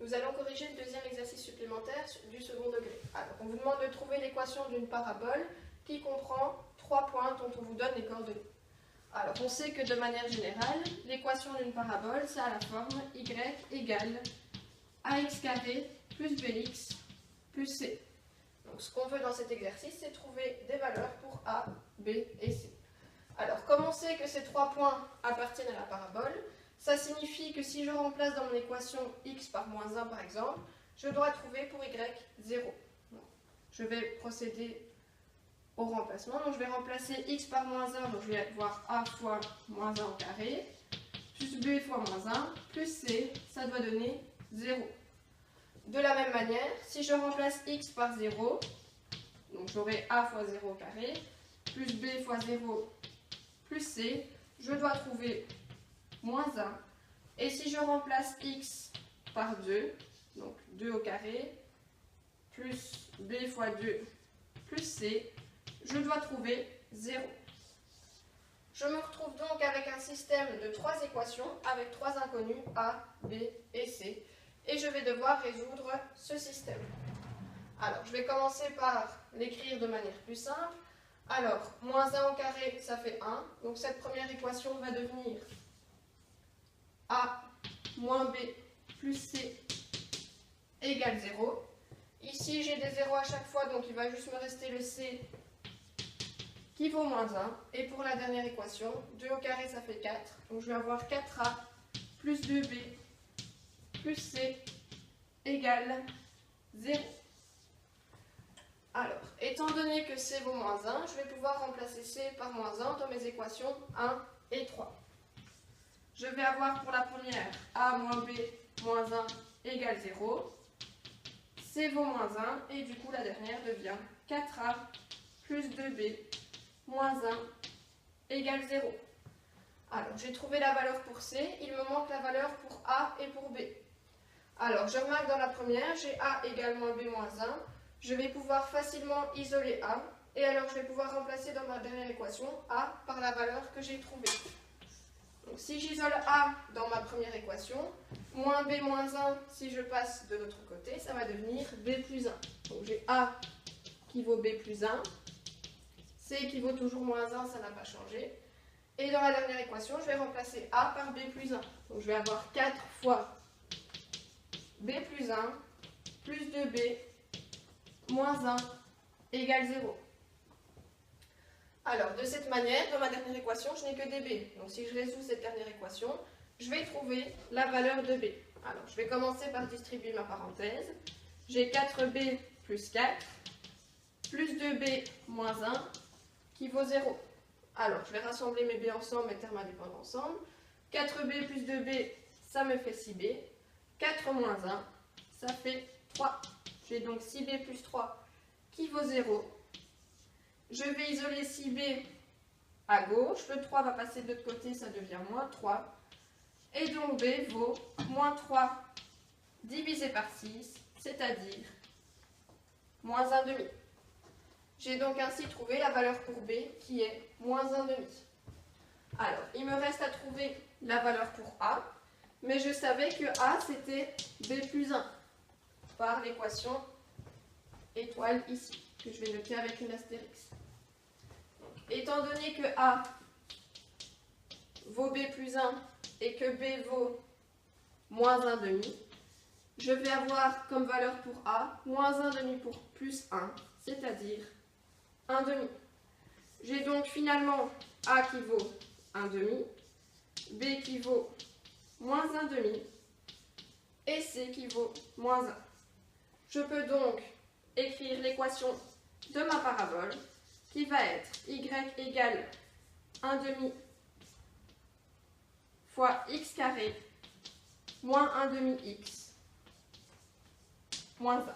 Nous allons corriger le deuxième exercice supplémentaire du second degré. Alors, on vous demande de trouver l'équation d'une parabole qui comprend 3 points dont on vous donne les coordonnées. Alors, on sait que de manière générale, l'équation d'une parabole, c'est à la forme y égale ax carré plus bx plus c. Donc, ce qu'on veut dans cet exercice, c'est trouver des valeurs pour a, b et c. Alors, comme on sait que ces 3 points appartiennent à la parabole, ça signifie que si je remplace dans mon équation x par moins 1 par exemple, je dois trouver pour y 0. Donc, je vais procéder au remplacement. Donc je vais remplacer x par moins 1, donc je vais avoir a fois moins 1 au carré, plus b fois moins 1, plus c, ça doit donner 0. De la même manière, si je remplace x par 0, donc j'aurai a fois 0 au carré, plus b fois 0, plus c, je dois trouver moins 1. Et si je remplace x par 2, donc 2 au carré, plus b fois 2, plus c, je dois trouver 0. Je me retrouve donc avec un système de 3 équations avec 3 inconnus a, b et c. Et je vais devoir résoudre ce système. Alors, je vais commencer par l'écrire de manière plus simple. Alors, moins 1 au carré, ça fait 1. Donc cette première équation va devenir a moins b plus c égale 0. Ici, j'ai des 0 à chaque fois, donc il va juste me rester le c qui vaut moins 1. Et pour la dernière équation, 2 au carré, ça fait 4. Donc je vais avoir 4a plus 2b plus c égale 0. Alors, étant donné que c vaut moins 1, je vais pouvoir remplacer c par moins 1 dans mes équations 1 et 3. Je vais avoir pour la première a moins b moins 1 égale 0. C vaut moins 1 et du coup la dernière devient 4a plus 2b moins 1 égale 0. Alors j'ai trouvé la valeur pour C, il me manque la valeur pour A et pour B. Alors je remarque dans la première, j'ai A égale moins B moins 1. Je vais pouvoir facilement isoler A et alors je vais pouvoir remplacer dans ma dernière équation A par la valeur que j'ai trouvée. Donc si j'isole A dans ma première équation, moins B moins 1, si je passe de l'autre côté, ça va devenir B plus 1. Donc j'ai A qui vaut B plus 1, C qui vaut toujours moins 1, ça n'a pas changé. Et dans la dernière équation, je vais remplacer A par B plus 1. Donc je vais avoir 4 fois B plus 1 plus 2B moins 1 égale 0. Alors, de cette manière, dans ma dernière équation, je n'ai que des b. Donc, si je résous cette dernière équation, je vais trouver la valeur de b. Alors, je vais commencer par distribuer ma parenthèse. J'ai 4b plus 4, plus 2b moins 1, qui vaut 0. Alors, je vais rassembler mes b ensemble, mes termes indépendants ensemble. 4b plus 2b, ça me fait 6b. 4 moins 1, ça fait 3. J'ai donc 6b plus 3, qui vaut 0. Je vais isoler 6b à gauche, le 3 va passer de l'autre côté, ça devient moins 3. Et donc b vaut moins 3 divisé par 6, c'est-à-dire moins 1,5. J'ai donc ainsi trouvé la valeur pour b qui est moins 1,5. Alors, il me reste à trouver la valeur pour a, mais je savais que a c'était b plus 1 par l'équation étoile ici, que je vais noter avec une astérix. Étant donné que A vaut B plus 1 et que B vaut moins 1,5, je vais avoir comme valeur pour A moins 1,5 pour plus 1, c'est-à-dire 1,5. J'ai donc finalement A qui vaut 1,5, B qui vaut moins 1,5 et C qui vaut moins 1. Je peux donc écrire l'équation de ma parabole qui va être y égale 1,5 fois x carré moins 1,5x moins 1.